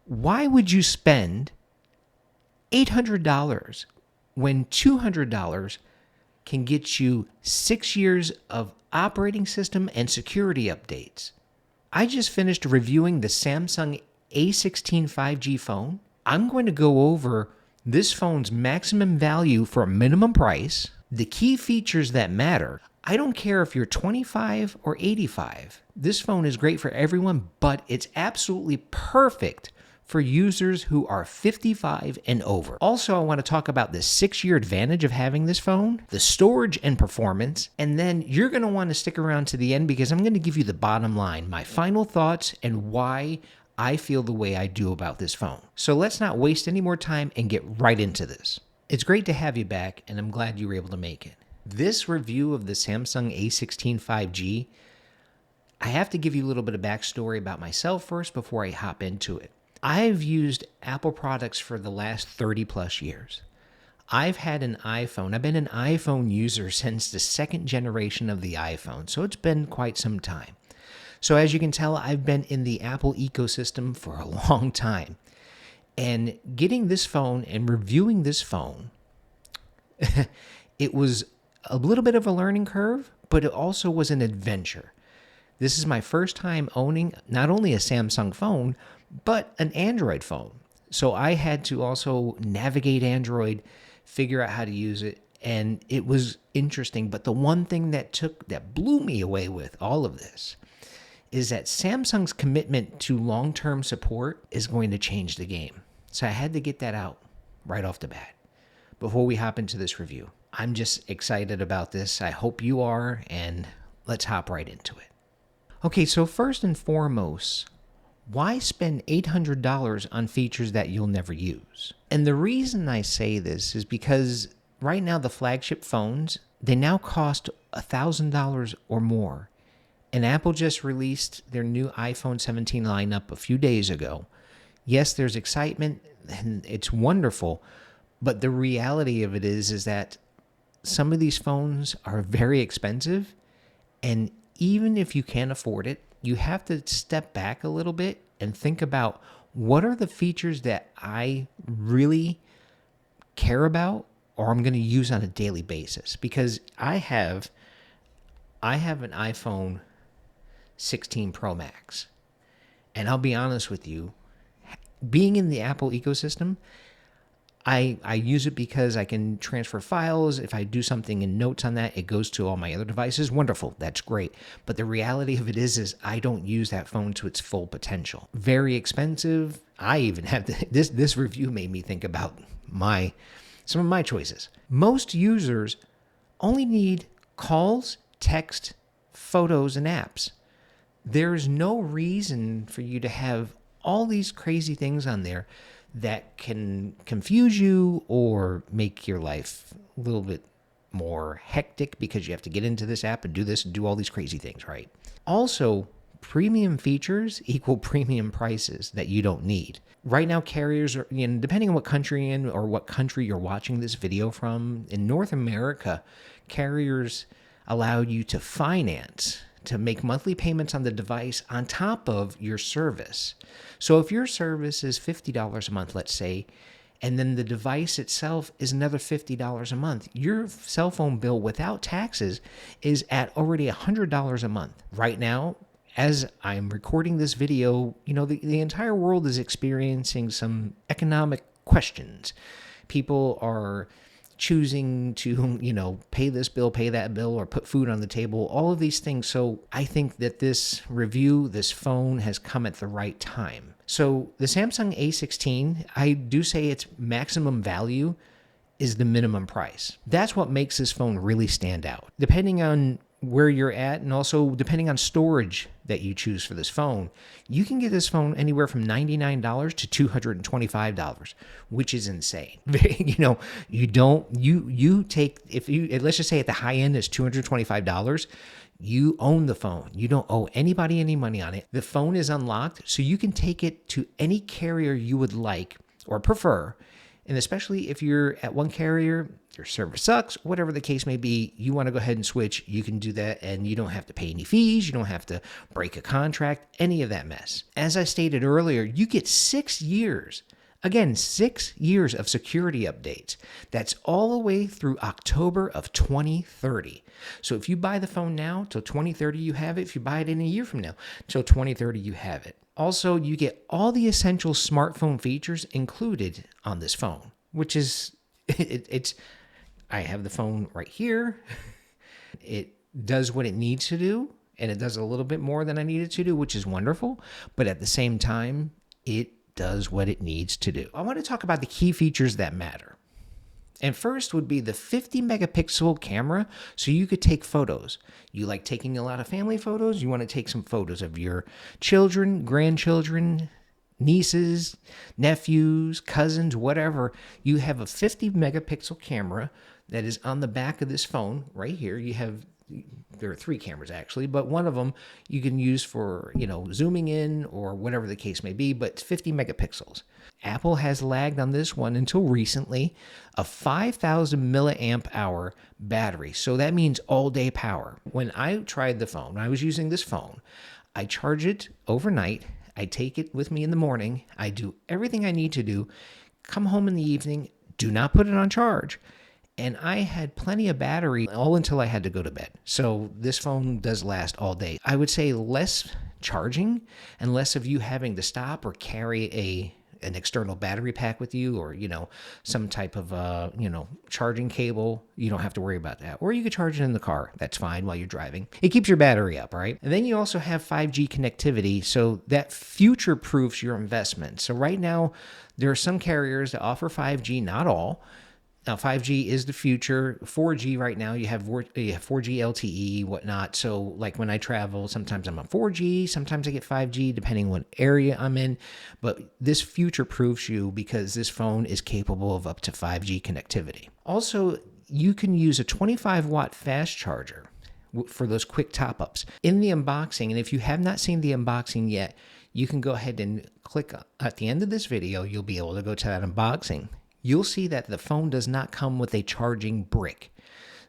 Why would you spend $800 when $200 can get you 6 years of operating system and security updates? I just finished reviewing the Samsung A16 5G phone. I'm going to go over this phone's maximum value for a minimum price, the key features that matter. I don't care if you're 25 or 85. This phone is great for everyone, but it's absolutely perfect for users who are 55 and over. Also, I want to talk about the 6-year advantage of having this phone, the storage and performance, and then you're going to want to stick around to the end because I'm going to give you the bottom line, my final thoughts, and why I feel the way I do about this phone. So let's not waste any more time and get right into this. It's great to have you back, and I'm glad you were able to make it. This review of the Samsung A16 5G, I have to give you a little bit of backstory about myself first before I hop into it. I've used Apple products for the last 30 plus years. I've had an iPhone. I've been an iPhone user since the second generation of the iPhone, so it's been quite some time. So as you can tell, I've been in the Apple ecosystem for a long time. And getting this phone and reviewing this phone, it was a little bit of a learning curve, but it also was an adventure. This is my first time owning not only a Samsung phone, but an Android phone. So I had to also navigate Android, figure out how to use it, and it was interesting. But the one thing that blew me away with all of this is that Samsung's commitment to long-term support is going to change the game. So I had to get that out right off the bat before we hop into this review. I'm just excited about this. I hope you are, and let's hop right into it. Okay, so first and foremost, why spend $800 on features that you'll never use? And the reason I say this is because right now the flagship phones, they now cost $1,000 or more. And Apple just released their new iPhone 17 lineup a few days ago. Yes, there's excitement and it's wonderful, but the reality of it is that some of these phones are very expensive, and even if you can't afford it, you have to step back a little bit and think about what are the features that I really care about or I'm going to use on a daily basis. Because I have an iPhone 16 Pro Max. And I'll be honest with you, being in the Apple ecosystem, I use it because I can transfer files. If I do something in Notes on that, it goes to all my other devices. Wonderful. That's great. But the reality of it is I don't use that phone to its full potential. Very expensive. I even have this review made me think about some of my choices. Most users only need calls, text, photos, and apps. There's no reason for you to have all these crazy things on there that can confuse you or make your life a little bit more hectic because you have to get into this app and do this and do all these crazy things, right? Also, premium features equal premium prices that you don't need. Right now, carriers are, depending on what country you're in or what country you're watching this video from, in North America, carriers allow you to finance, to make monthly payments on the device on top of your service. So if your service is $50 a month, let's say, and then the device itself is another $50 a month, your cell phone bill without taxes is at already $100 a month. Right now, as I'm recording this video, the entire world is experiencing some economic questions. People are choosing to, pay this bill, pay that bill, or put food on the table, all of these things. So I think that this review, this phone has come at the right time. So the Samsung A16, I do say its maximum value is the minimum price. That's what makes this phone really stand out. Depending on where you're at, and also depending on storage that you choose for this phone, you can get this phone anywhere from $99 to $225, which is insane. You take, let's just say at the high end is $225, you own the phone. You don't owe anybody any money on it. The phone is unlocked, so you can take it to any carrier you would like or prefer, And especially if you're at one carrier, your service sucks, whatever the case may be, you want to go ahead and switch, you can do that, and you don't have to pay any fees, you don't have to break a contract, any of that mess. As I stated earlier, you get 6 years. Again, 6 years of security updates. That's all the way through October of 2030. So if you buy the phone now, till 2030 you have it. If you buy it in a year from now, till 2030 you have it. Also, you get all the essential smartphone features included on this phone, which is, I have the phone right here. It does what it needs to do, and it does a little bit more than I need it to do, which is wonderful. But at the same time, it does what it needs to do. I want to talk about the key features that matter. And first would be the 50 megapixel camera, so you could take photos. You like taking a lot of family photos? You want to take some photos of your children, grandchildren, nieces, nephews, cousins, whatever. You have a 50 megapixel camera that is on the back of this phone right here. There are 3 cameras actually, but one of them you can use for, zooming in or whatever the case may be, but it's 50 megapixels. Apple has lagged on this one until recently, a 5,000 milliamp hour battery. So that means all day power. When I tried the phone, when I was using this phone, I charge it overnight. I take it with me in the morning. I do everything I need to do, come home in the evening, do not put it on charge. And I had plenty of battery all until I had to go to bed. So this phone does last all day. I would say less charging and less of you having to stop or carry an external battery pack with you, or, some type of, charging cable. You don't have to worry about that. Or you could charge it in the car. That's fine while you're driving. It keeps your battery up, right? And then you also have 5G connectivity. So that future-proofs your investment. So right now, there are some carriers that offer 5G, not all. Now, 5G is the future. 4G right now, you have 4G LTE, whatnot. So like when I travel, sometimes I'm on 4G, sometimes I get 5G, depending on what area I'm in. But this future-proofs you because this phone is capable of up to 5G connectivity. Also, you can use a 25-watt fast charger for those quick top-ups. In the unboxing, and if you have not seen the unboxing yet, you can go ahead and click at the end of this video. You'll be able to go to that unboxing. You'll see that the phone does not come with a charging brick.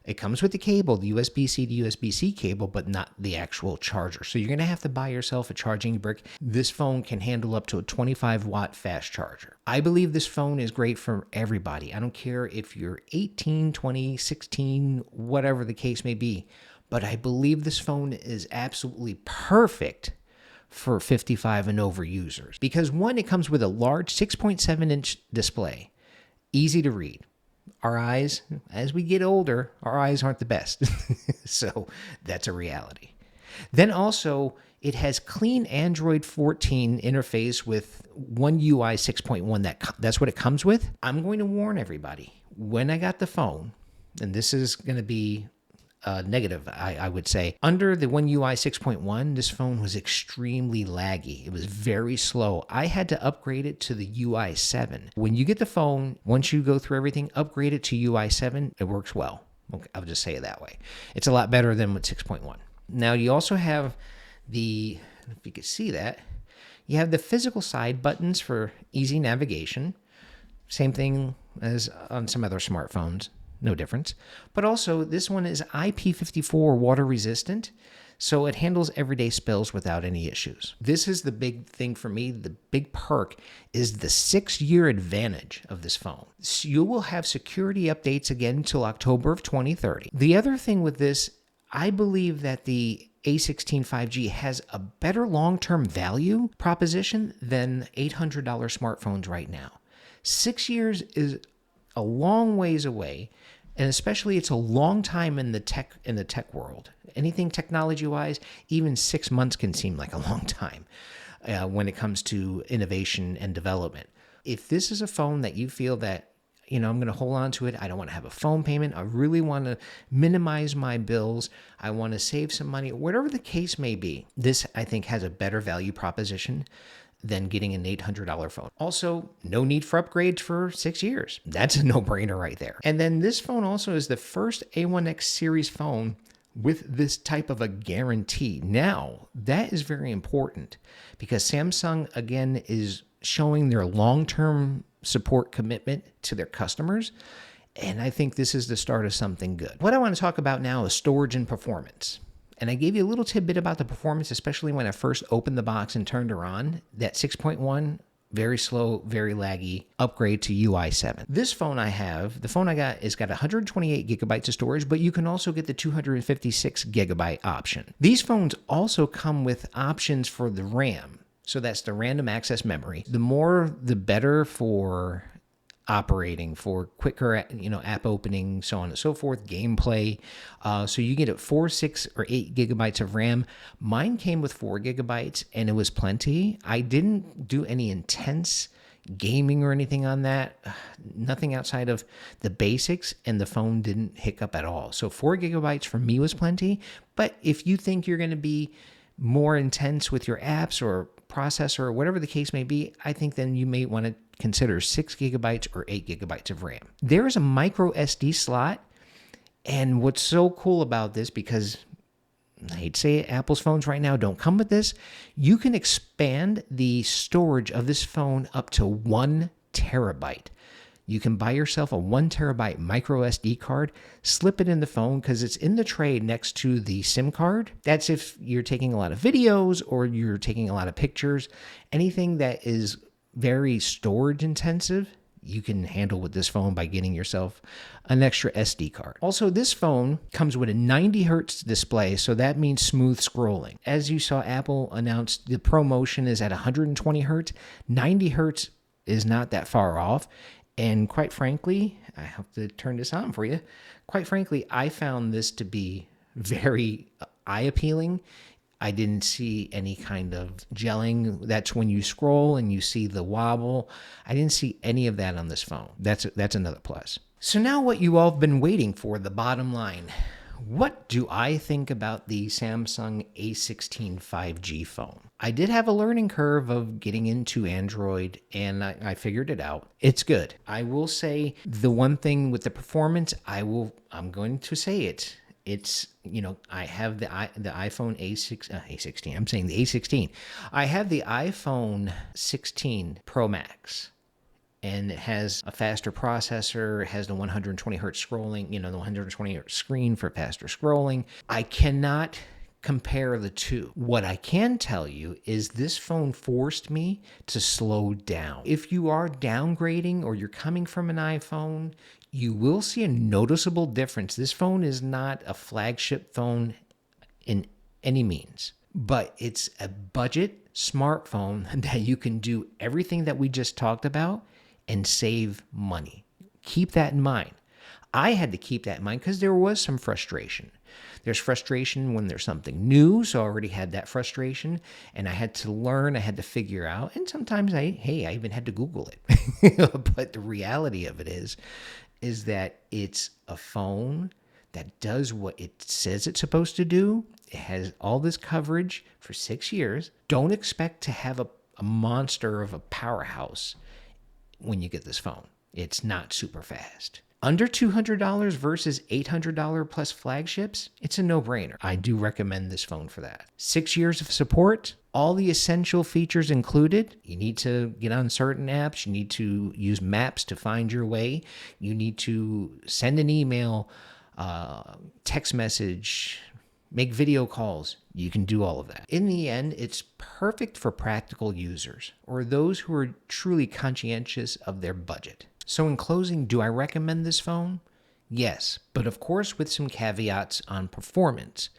It comes with the cable, the USB-C to USB-C cable, but not the actual charger. So you're going to have to buy yourself a charging brick. This phone can handle up to a 25-watt fast charger. I believe this phone is great for everybody. I don't care if you're 18, 20, 16, whatever the case may be. But I believe this phone is absolutely perfect for 55 and over users. Because one, it comes with a large 6.7-inch display. Easy to read. Our eyes, as we get older, our eyes aren't the best. So that's a reality. Then also, it has clean Android 14 interface with One UI 6.1. That's what it comes with. I'm going to warn everybody, when I got the phone, and this is going to be negative, I would say. Under the One UI 6.1, this phone was extremely laggy. It was very slow. I had to upgrade it to the UI 7. When you get the phone, once you go through everything, upgrade it to UI 7. It works well. Okay, I'll just say it that way. It's a lot better than with 6.1. Now, you also have if you can see that, you have the physical side buttons for easy navigation. Same thing as on some other smartphones. No difference. But also, this one is IP54 water resistant, so it handles everyday spills without any issues. This is the big thing for me. The big perk is the 6-year advantage of this phone. So you will have security updates again until October of 2030. The other thing with this, I believe that the A16 5G has a better long-term value proposition than $800 smartphones right now. 6 years is a long ways away, and especially it's a long time in the tech world. Anything technology-wise, even 6 months can seem like a long time when it comes to innovation and development. If this is a phone that you feel that, I'm going to hold on to it, I don't want to have a phone payment, I really want to minimize my bills, I want to save some money, whatever the case may be, this, I think, has a better value proposition than getting an $800 phone. Also, no need for upgrades for 6 years. That's a no-brainer right there. And then this phone also is the first A1X series phone with this type of a guarantee. Now, that is very important because Samsung, again, is showing their long-term support commitment to their customers. And I think this is the start of something good. What I want to talk about now is storage and performance. And I gave you a little tidbit about the performance, especially when I first opened the box and turned her on. That 6.1, very slow, very laggy upgrade to UI 7. This phone I have, the phone I got, has got 128 gigabytes of storage, but you can also get the 256 gigabyte option. These phones also come with options for the RAM. So that's the random access memory. The more, the better for operating, for quicker, app opening, so on and so forth, gameplay. So you get it 4, 6, or 8 gigabytes of RAM. Mine came with 4 gigabytes, and it was plenty. I didn't do any intense gaming or anything on that. Nothing outside of the basics, and the phone didn't hiccup at all. So 4 gigabytes for me was plenty. But if you think you're going to be more intense with your apps or processor or whatever the case may be, I think then you may want to consider 6 gigabytes or 8 gigabytes of RAM. There is a micro SD slot, and what's so cool about this, because I hate to say it, Apple's phones right now don't come with this, you can expand the storage of this phone up to 1 terabyte. You can buy yourself a 1 terabyte micro SD card, slip it in the phone because it's in the tray next to the SIM card. That's if you're taking a lot of videos or you're taking a lot of pictures. Anything that is very storage intensive, you can handle with this phone by getting yourself an extra SD card. Also, this phone comes with a 90 hertz display, so that means smooth scrolling. As you saw, Apple announced the ProMotion is at 120 hertz. 90 hertz is not that far off. And quite frankly, I have to turn this on for you. Quite frankly, I found this to be very eye-appealing. I didn't see any kind of gelling. That's when you scroll and you see the wobble. I didn't see any of that on this phone. That's another plus. So now what you all have been waiting for, the bottom line. What do I think about the Samsung A16 5G phone? I did have a learning curve of getting into Android, and I figured it out. It's good. I will say the one thing with the performance, I'm going to say it. It's, I have the iPhone A16. I'm saying the A16. I have the iPhone 16 Pro Max, and it has a faster processor. It has the 120 hertz scrolling, the 120 hertz screen for faster scrolling. I cannot compare the two. What I can tell you is this phone forced me to slow down. If you are downgrading or you're coming from an iPhone, you will see a noticeable difference. This phone is not a flagship phone in any means, but it's a budget smartphone that you can do everything that we just talked about and save money. Keep that in mind. I had to keep that in mind because there was some frustration. There's frustration when there's something new, so I already had that frustration, and I had to learn, I had to figure out, and sometimes I even had to Google it. But the reality of it is that it's a phone that does what it says it's supposed to do. It has all this coverage for 6 years. Don't expect to have a monster of a powerhouse when you get this phone. It's not super fast. Under $200 versus $800 plus flagships, it's a no-brainer. I do recommend this phone for that. 6 years of support, all the essential features included. You need to get on certain apps. You need to use maps to find your way. You need to send an email, text message, make video calls. You can do all of that. In the end, it's perfect for practical users or those who are truly conscientious of their budget. So in closing, do I recommend this phone? Yes, but of course with some caveats on performance.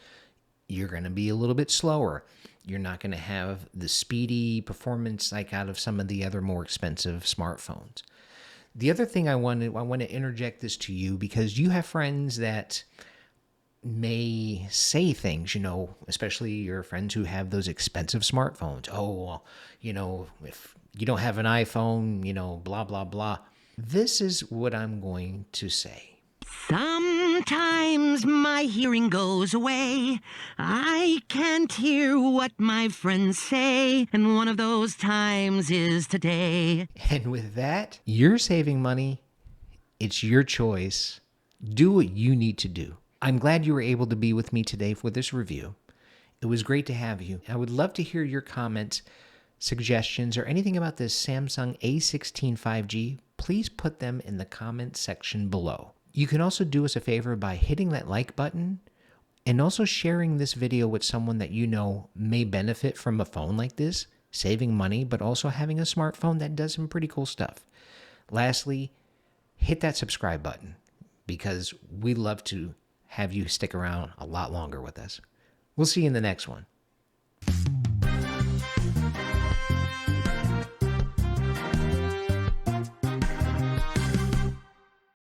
You're going to be a little bit slower. You're not going to have the speedy performance like out of some of the other more expensive smartphones. The other thing I want to interject this to you because you have friends that may say things, especially your friends who have those expensive smartphones. Oh, well, if you don't have an iPhone, blah, blah, blah. This is what I'm going to say. Sometimes my hearing goes away. I can't hear what my friends say. And one of those times is today. And with that, you're saving money. It's your choice. Do what you need to do. I'm glad you were able to be with me today for this review. It was great to have you. I would love to hear your comments suggestions, or anything about this Samsung A16 5G, please put them in the comment section below. You can also do us a favor by hitting that like button and also sharing this video with someone that you know may benefit from a phone like this, saving money, but also having a smartphone that does some pretty cool stuff. Lastly, hit that subscribe button because we love to have you stick around a lot longer with us. We'll see you in the next one.